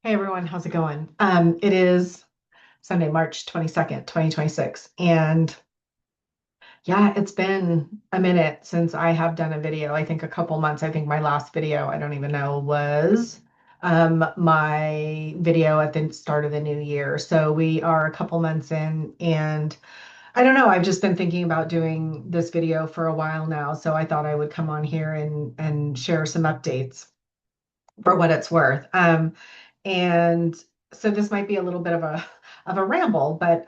Hey everyone, how's it going? It is Sunday, March 22nd, 2026. And yeah, it's been a minute since I have done a video. I think a couple months. I think my last video, I don't even know, was my video at the start of the new year. So we are a couple months in, and I don't know, I've just been thinking about doing this video for a while now. So I thought I would come on here and share some updates for what it's worth. And so this might be a little bit of a ramble, but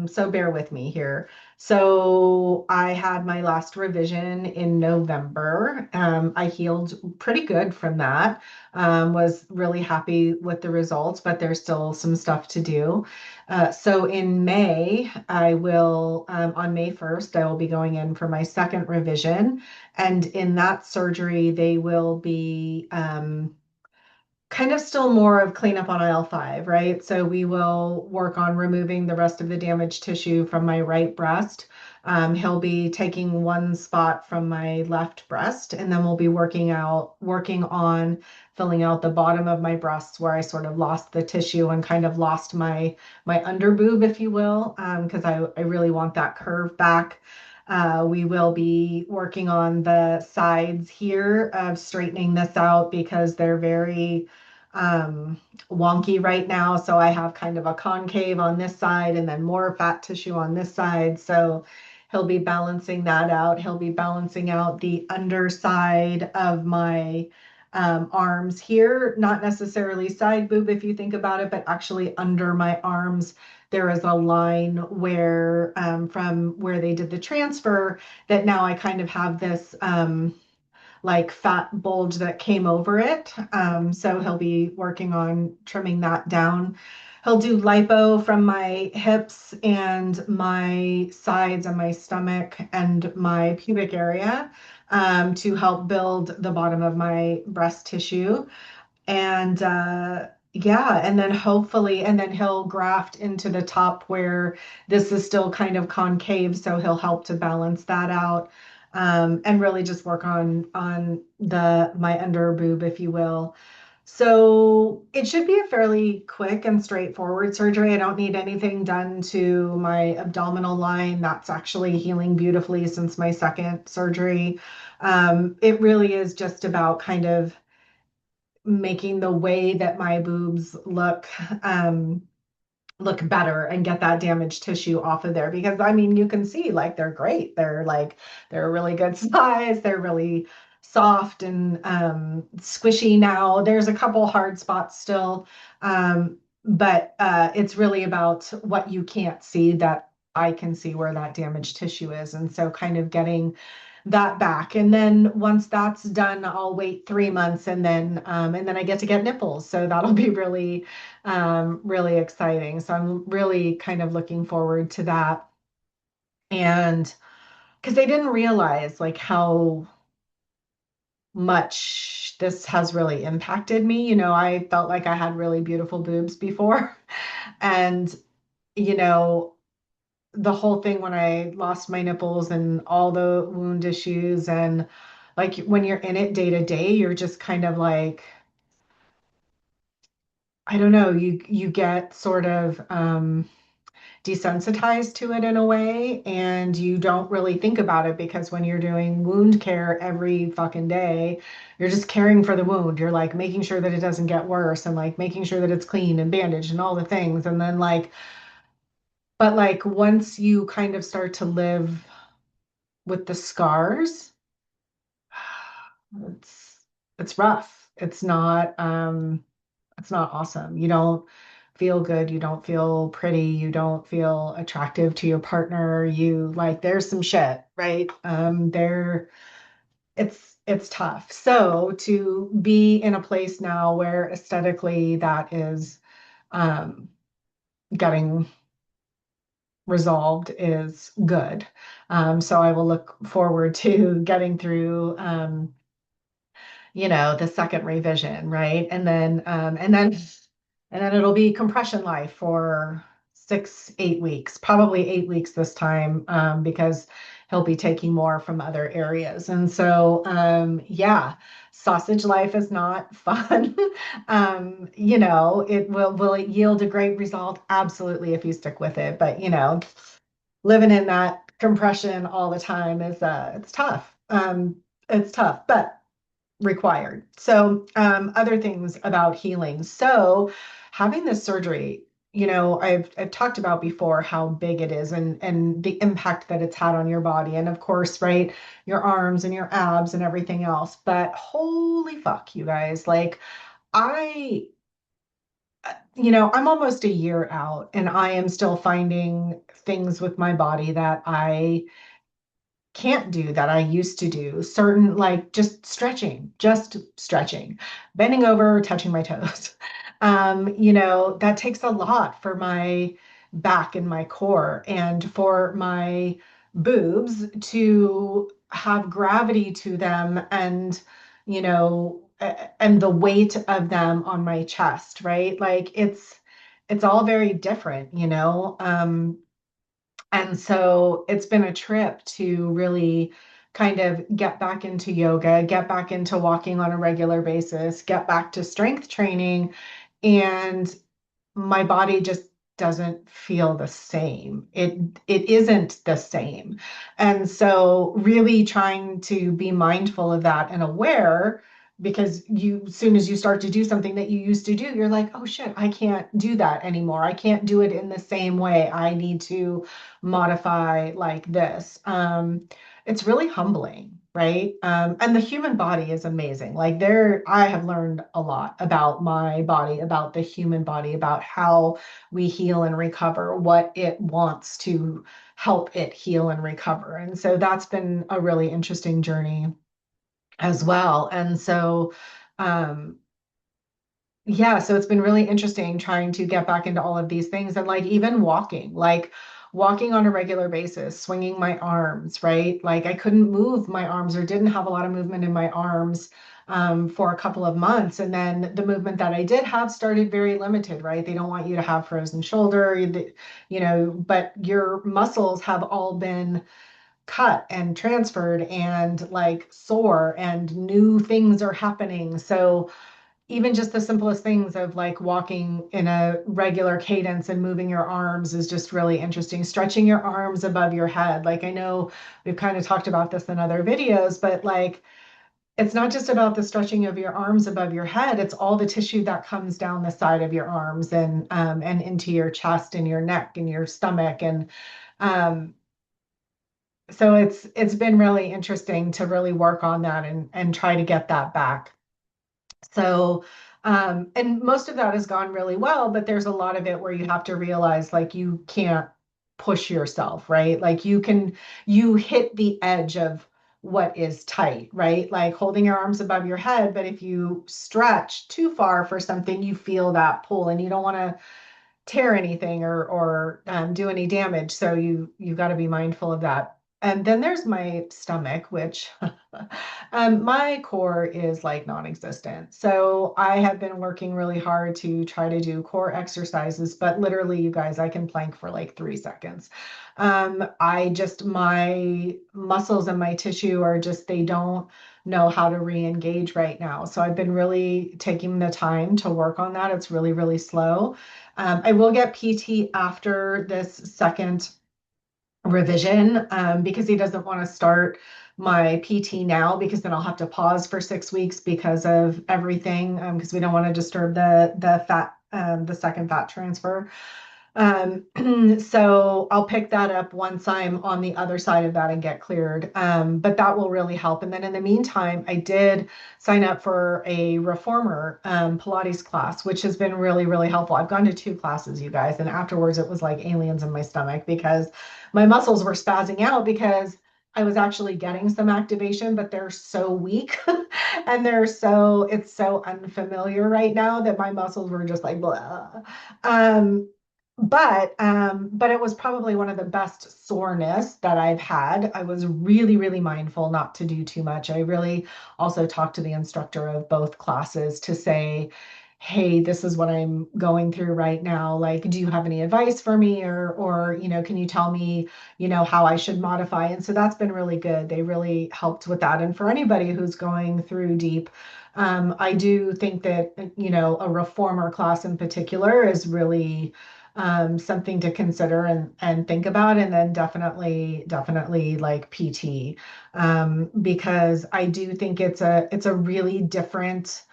so bear with me here. So I had my last revision in November. I healed pretty good from that. Was really happy with the results, but there's still some stuff to do. So in May, on May 1st, I will be going in for my second revision. And in that surgery, they will be kind of still more of cleanup on aisle five, right? So we will work on removing the rest of the damaged tissue from my right breast. He'll be taking one spot from my left breast, and then we'll be working on filling out the bottom of my breasts where I sort of lost the tissue and kind of lost my under boob, if you will, because I really want that curve back. We will be working on the sides here of straightening this out because they're very wonky right now. So I have kind of a concave on this side and then more fat tissue on this side. So he'll be balancing that out. He'll be balancing out the underside of my arms here, not necessarily side boob if you think about it, but actually under my arms. There is a line where from where they did the transfer that now I kind of have this like fat bulge that came over it. So he'll be working on trimming that down. He'll do lipo from my hips and my sides and my stomach and my pubic area to help build the bottom of my breast tissue. And yeah, and then hopefully, and then he'll graft into the top where this is still kind of concave, so he'll help to balance that out, and really just work on the my under boob, if you will. So it should be a fairly quick and straightforward surgery. I don't need anything done to my abdominal line. That's actually healing beautifully since my second surgery. It really is just about kind of making the way that my boobs look better and get that damaged tissue off of there, because I mean you can see like they're great. They're a really good size. They're really soft and squishy now. There's a couple hard spots still, but it's really about what you can't see that I can see where that damaged tissue is, and so kind of getting that back. And then once that's done, I'll wait 3 months, and then I get to get nipples. So that'll be really really exciting. So I'm really kind of looking forward to that. And because I didn't realize like how much this has really impacted me. I felt like I had really beautiful boobs before. And, you know, the whole thing when I lost my nipples and all the wound issues, and like when you're in it day to day, you're just kind of like, I don't know, you get sort of desensitized to it in a way, and you don't really think about it because when you're doing wound care every fucking day, you're just caring for the wound. You're like making sure that it doesn't get worse and like making sure that it's clean and bandaged and all the things. And then but like once you kind of start to live with the scars, it's it's rough. It's not awesome. You don't feel good, you don't feel pretty, you don't feel attractive to your partner. You like there's some shit, right? It's tough. So to be in a place now where aesthetically that is um getting resolved is good. So I will look forward to getting through the second revision, right? And then it'll be compression life for 6, 8 weeks, probably 8 weeks this time, because he'll be taking more from other areas. And so, yeah, sausage life is not fun. Will it yield a great result? Absolutely, if you stick with it. But, living in that compression all the time is it's tough. It's tough, but required. So, other things about healing. So, having this surgery, I've talked about before how big it is and the impact that it's had on your body, and of course, right, your arms and your abs and everything else. But holy fuck, you guys, like I. I'm almost a year out and I am still finding things with my body that I can't do that I used to do. Certain, like just stretching, bending over, touching my toes. That takes a lot for my back and my core and for my boobs to have gravity to them and, and the weight of them on my chest, right? Like it's all very different, and so it's been a trip to really kind of get back into yoga, get back into walking on a regular basis, get back to strength training. And my body just doesn't feel the same. It isn't the same. And so really trying to be mindful of that and aware, because as soon as you start to do something that you used to do, you're like, oh shit, I can't do that anymore. I can't do it in the same way. I need to modify like this. It's really humbling, right? And the human body is amazing. Like I have learned a lot about my body, about the human body, about how we heal and recover, what it wants to help it heal and recover. And so that's been a really interesting journey as well. And so, um, yeah, so it's been really interesting trying to get back into all of these things and like even walking on a regular basis, swinging my arms, right? Like I couldn't move my arms or didn't have a lot of movement in my arms for a couple of months. And then the movement that I did have started very limited, right? They don't want you to have frozen shoulder, but your muscles have all been cut and transferred and like sore and new things are happening. So, even just the simplest things of like walking in a regular cadence and moving your arms is just really interesting. Stretching your arms above your head. Like I know we've kind of talked about this in other videos, but like it's not just about the stretching of your arms above your head. It's all the tissue that comes down the side of your arms and into your chest and your neck and your stomach. And um, so it's been really interesting to really work on that and try to get that back. So, and most of that has gone really well, but there's a lot of it where you have to realize like you can't push yourself, right? Like you hit the edge of what is tight, right? Like holding your arms above your head, but if you stretch too far for something, you feel that pull and you don't want to tear anything or do any damage. So you got to be mindful of that. And then there's my stomach, which my core is like non-existent. So I have been working really hard to try to do core exercises, but literally, you guys, I can plank for like 3 seconds. My muscles and my tissue are just, they don't know how to re-engage right now. So I've been really taking the time to work on that. It's really, really slow. I will get PT after this second revision because he doesn't want to start my PT now because then I'll have to pause for 6 weeks because of everything because we don't want to disturb the fat the second fat transfer. So I'll pick that up once I'm on the other side of that and get cleared. But that will really help. And then in the meantime, I did sign up for a reformer Pilates class, which has been really, really helpful. I've gone to 2 classes, you guys, and afterwards it was like aliens in my stomach because my muscles were spazzing out because I was actually getting some activation, but they're so weak and it's so unfamiliar right now that my muscles were just like blah. Um, but it was probably one of the best soreness that I've had. I was really, really mindful not to do too much. I really also talked to the instructor of both classes to say, hey, this is what I'm going through right now. Like, do you have any advice for me? Or, can you tell me, how I should modify? And so that's been really good. They really helped with that. And for anybody who's going through deep, I do think that, a reformer class in particular is really something to consider and think about. And then definitely like PT, because I do think it's a really different.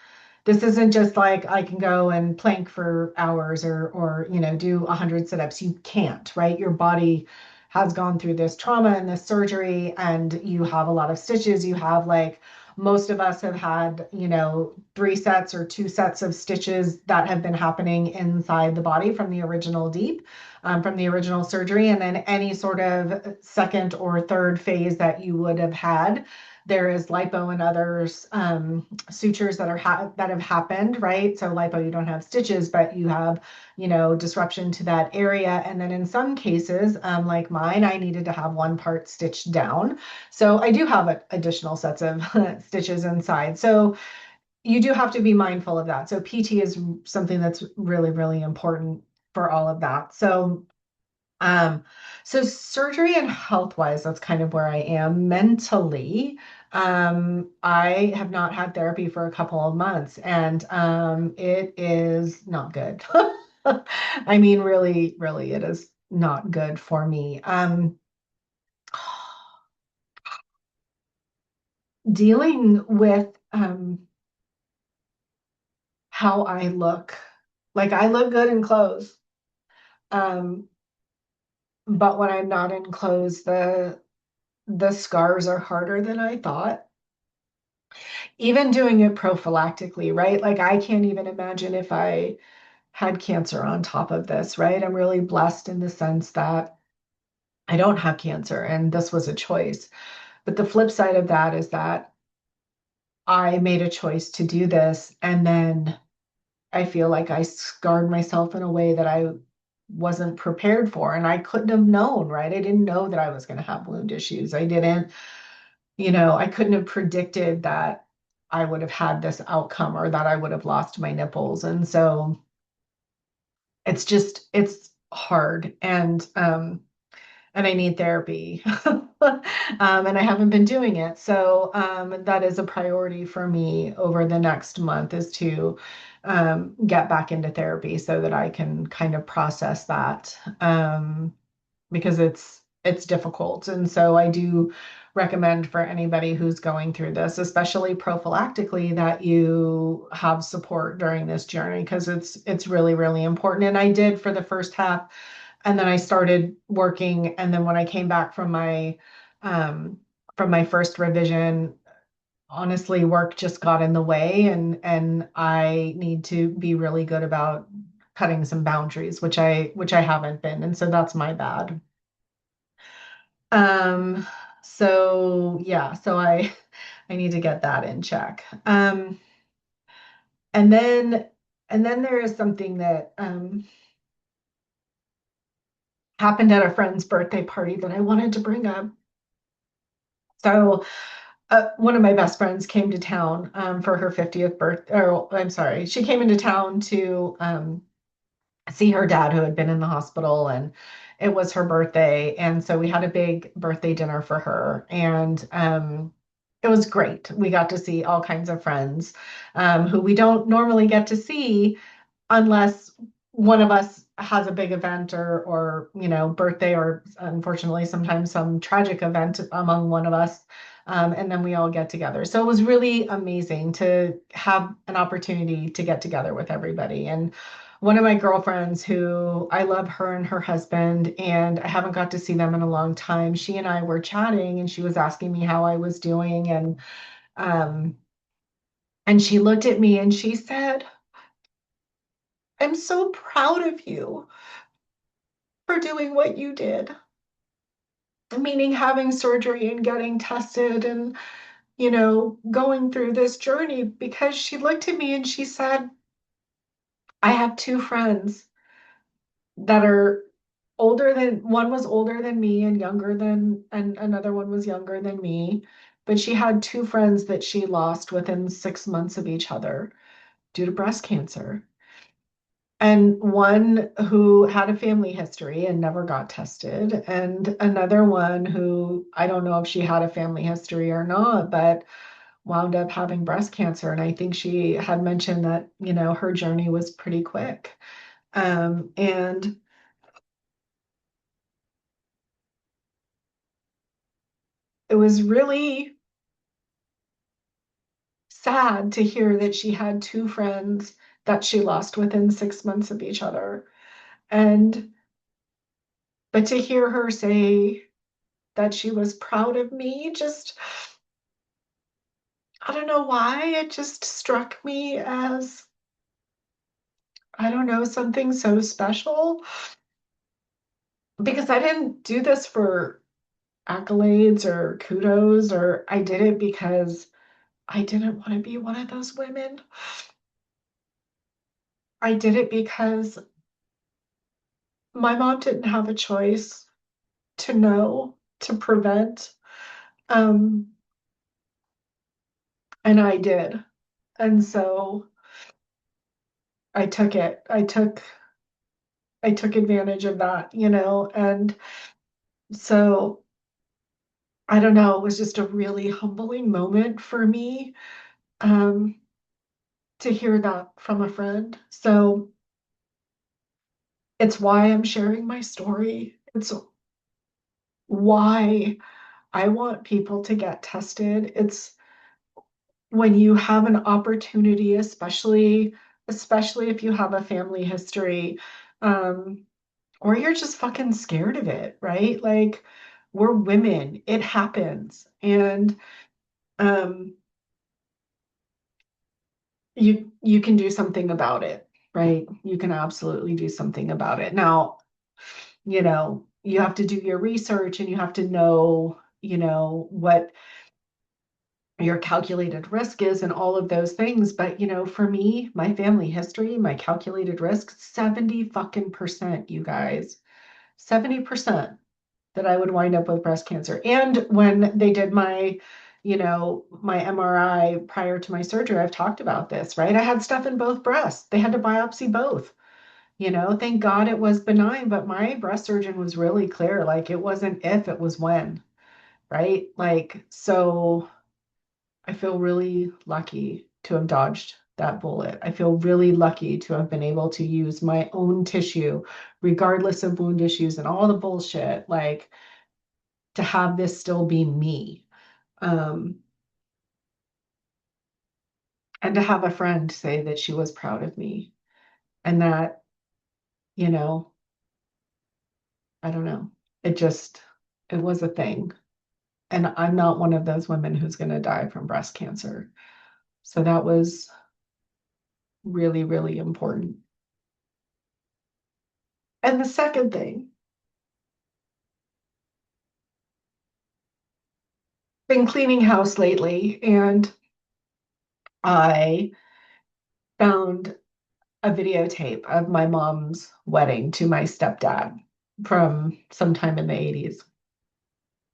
This isn't just like I can go and plank for hours or do 100 sit-ups. You can't, right? Your body has gone through this trauma and this surgery, and you have a lot of stitches. You have, like, most of us have had, 3 sets or 2 sets of stitches that have been happening inside the body from the original DEEP, from the original surgery, and then any sort of second or third phase that you would have had. There is lipo and others, sutures that have happened, right? So lipo, you don't have stitches, but you have, disruption to that area. And then in some cases, like mine, I needed to have one part stitched down. So I do have additional sets of stitches inside. So you do have to be mindful of that. So PT is something that's really, really important for all of that. Um, so surgery and health wise, that's kind of where I am mentally. I have not had therapy for a couple of months, and it is not good. I mean, really, really, it is not good for me. Dealing with how I look, like I look good in clothes, um, but when I'm not in clothes, the scars are harder than I thought. Even doing it prophylactically, right? Like I can't even imagine if I had cancer on top of this, right? I'm really blessed in the sense that I don't have cancer and this was a choice. But the flip side of that is that I made a choice to do this, and then I feel like I scarred myself in a way that I wasn't prepared for, and I couldn't have known, right? I didn't know that I was going to have wound issues. I didn't, I couldn't have predicted that I would have had this outcome or that I would have lost my nipples. And so it's hard. And I need therapy. And I haven't been doing it. So that is a priority for me over the next month, is to get back into therapy so that I can kind of process that, because it's difficult. And so I do recommend for anybody who's going through this, especially prophylactically, that you have support during this journey, because it's really, really important. And I did for the first half, and then I started working. And then when I came back um, from my first revision, honestly, work just got in the way, and I need to be really good about cutting some boundaries, which I haven't been. And so that's my bad. Um, so yeah, so I need to get that in check. And then there is something that happened at a friend's birthday party that I wanted to bring up. So one of my best friends came to town for her 50th birthday. Or I'm sorry, she came into town to see her dad, who had been in the hospital, and it was her birthday. And so we had a big birthday dinner for her, and it was great. We got to see all kinds of friends who we don't normally get to see unless one of us has a big event or birthday, or unfortunately sometimes some tragic event among one of us. And then we all get together. So it was really amazing to have an opportunity to get together with everybody. And one of my girlfriends, who I love her and her husband, and I haven't got to see them in a long time, she and I were chatting, and she was asking me how I was doing. Um, and she looked at me and she said, "I'm so proud of you for doing what you did," meaning having surgery and getting tested and, going through this journey. Because she looked at me and she said, "I have two friends that are one was older than me and younger than, and another one was younger than me. But she had two friends that she lost within 6 months of each other. due to breast cancer. And one who had a family history and never got tested, and another one who I don't know if she had a family history or not, but wound up having breast cancer. And I think she had mentioned that, her journey was pretty quick. And it was really sad to hear that she had two friends that she lost within 6 months of each other. And, but to hear her say that she was proud of me, just, I don't know why, it just struck me as, I don't know, something so special because I didn't do this for accolades or kudos, or I did it because I didn't want to be one of those women. I did it because my mom didn't have a choice to know, to prevent. Um, and I did. And so I took it. I took advantage of that, and so I don't know, it was just a really humbling moment for me um to hear that from a friend. So it's why I'm sharing my story. It's why I want people to get tested. It's when you have an opportunity, especially if you have a family history, um, or you're just fucking scared of it, right? Like we're women, it happens. And um, you can do something about it, right? You can absolutely do something about it. Now, you have to do your research and you have to know, what your calculated risk is and all of those things. But, for me, my family history, my calculated risk, 70 fucking percent, you guys, 70% that I would wind up with breast cancer. And when they did my MRI prior to my surgery, I've talked about this, right? I had stuff in both breasts. They had to biopsy both. Thank God it was benign, but my breast surgeon was really clear. Like it wasn't if, it was when, right? Like, so I feel really lucky to have dodged that bullet. I feel really lucky to have been able to use my own tissue, regardless of wound issues and all the bullshit, like to have this still be me. Um, and to have a friend say that she was proud of me and that, you know, I don't know, it just, it was a thing. And I'm not one of those women who's going to die from breast cancer. So that was really, really important. And the second thing, been cleaning house lately and I found a videotape of my mom's wedding to my stepdad from sometime in the 80s.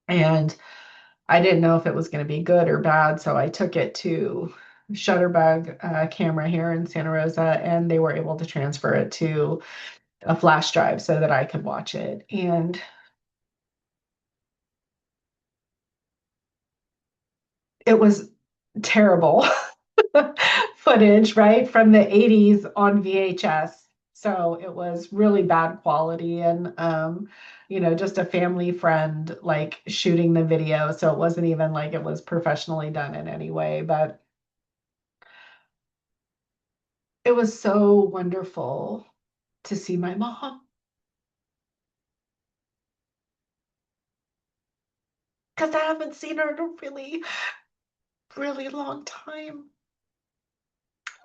And I didn't know if it was going to be good or bad, so I took it to Shutterbug camera here in Santa Rosa, and they were able to transfer it to a flash drive so that I could watch it. And it was terrible footage, right, from the 80s on VHS. So it was really bad quality and just a family friend like shooting the video. So it wasn't even like it was professionally done in any way, but it was so wonderful to see my mom because I haven't seen her in a really, really long time,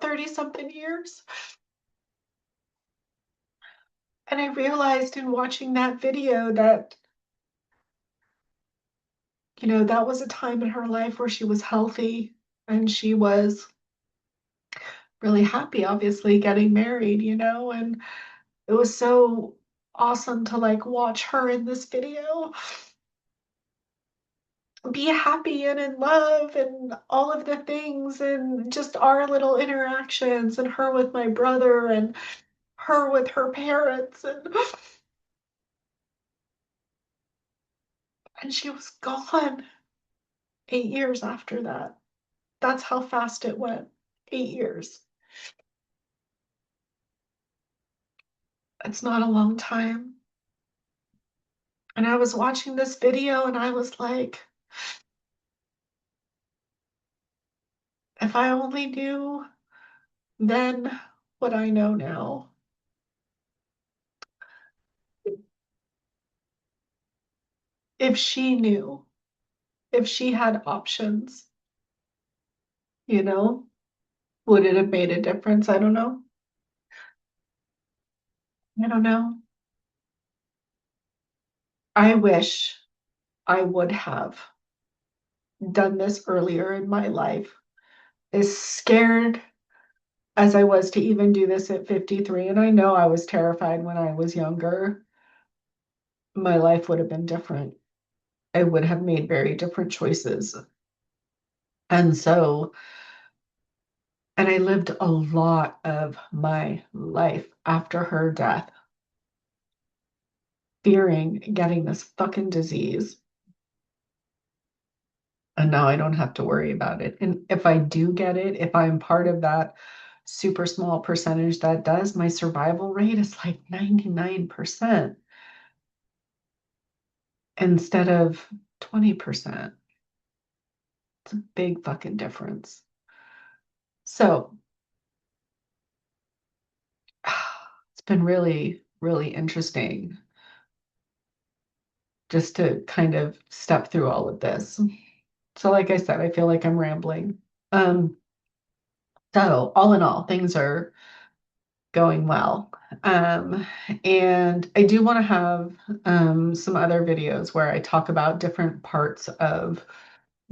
30 something years. And I realized in watching that video that, that was a time in her life where she was healthy and she was really happy, obviously, getting married, and it was so awesome to like watch her in this video. be happy and in love and all of the things and just our little interactions and her with my brother and her with her parents and she was gone 8 years after that. That's how fast it went. 8 years. It's not a long time. And I was watching this video and I was like, if I only knew then what I know now. If she knew, if she had options, you know, would it have made a difference? I don't know. I don't know. I wish I would have done this earlier in my life. As scared as I was to even do this at 53, and I know I was terrified when I was younger, my life would have been different. I would have made very different choices. And so, and I lived a lot of my life after her death fearing getting this fucking disease. And now I don't have to worry about it. And if I do get it, if I'm part of that super small percentage that does, my survival rate is like 99% instead of 20%. It's a big fucking difference. So it's been really, really interesting just to kind of step through all of this. So, like I said, I feel like I'm rambling. Um, so all in all, things are going well. Um, and I do want to have some other videos where I talk about different parts of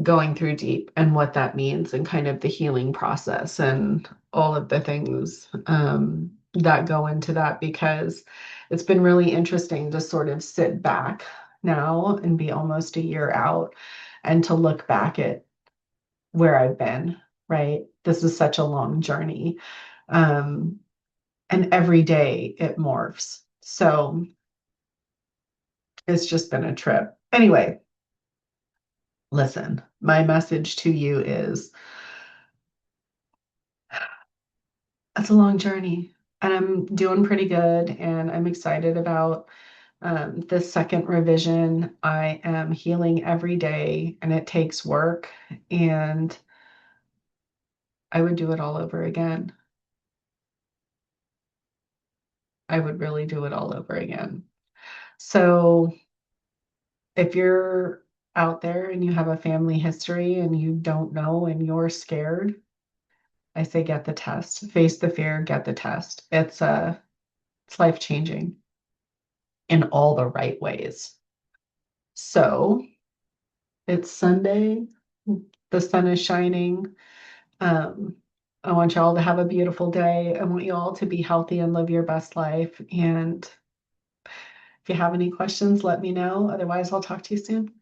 going through deep and what that means and kind of the healing process and all of the things that go into that, because it's been really interesting to sort of sit back now and be almost a year out and to look back at where I've been, right? This is such a long journey. Um, and every day it morphs. So it's just been a trip. Anyway, listen, my message to you is it's a long journey and I'm doing pretty good and I'm excited about this second revision. I am healing every day and it takes work and I would do it all over again. I would really do it all over again. So if you're out there and you have a family history and you don't know and you're scared, I say get the test. Face the fear, get the test. It's life changing in all the right ways. So it's Sunday. The sun is shining. Um, I want y'all to have a beautiful day. I want you all to be healthy and live your best life. And if you have any questions, let me know. Otherwise, I'll talk to you soon.